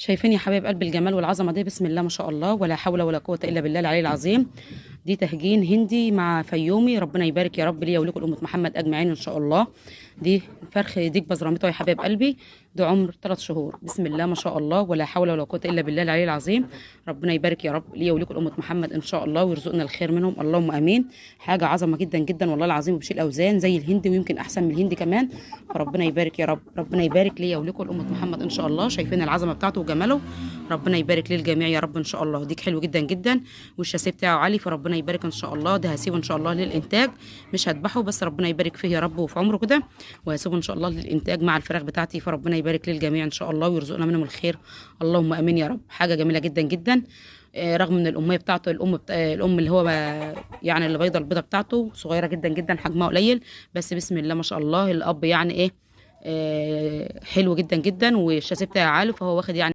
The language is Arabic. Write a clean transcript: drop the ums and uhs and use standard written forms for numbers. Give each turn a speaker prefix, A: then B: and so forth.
A: شايفين يا حبايب قلب الجمال والعظمه دي؟ بسم الله ما شاء الله، ولا حول ولا قوه الا بالله العلي العظيم. دي تهجين هندي مع فيومي، ربنا يبارك يا رب ليا ولكم امه محمد اجمعين ان شاء الله. دي فرخ ديك بزرامته يا حبايب قلبي، ده عمر 3 شهور. بسم الله ما شاء الله، ولا حول ولا قوه الا بالله العلي العظيم. ربنا يبارك يا رب ليا ولكم امه محمد ان شاء الله، ويرزقنا الخير منهم اللهم امين. حاجه عظمه جدا جدا والله العظيم، وبشيل اوزان زي الهندي ويمكن احسن من الهندي كمان. فربنا يبارك يا رب، ربنا يبارك ليا ولكم امه محمد ان شاء الله. شايفين العظمه بتاعته وجماله؟ ربنا يبارك للجميع يا رب ان شاء الله. ديك حلو جدا جدا، والشاسيه بتاعه عالي، فربنا يبارك ان شاء الله. ده هسيبه ان شاء الله للانتاج، مش هذبحه، بس ربنا يبارك فيه يا رب وفي عمره كده، وهسيبه ان شاء الله للانتاج مع الفراخ بتاعتي. فربنا يبارك للجميع ان شاء الله، ويرزقنا منهم الخير اللهم امين يا رب. حاجه جميله جدا جدا. رغم ان الاميه بتاعته الام اللي هو يعني اللي بيضه البيضه بتاعته صغيره جدا جدا، حجمها قليل، بس بسم الله ما شاء الله الاب يعني ايه، حلو جدا جدا، والشاسيه بتاعه عالي، فهو واخد يعني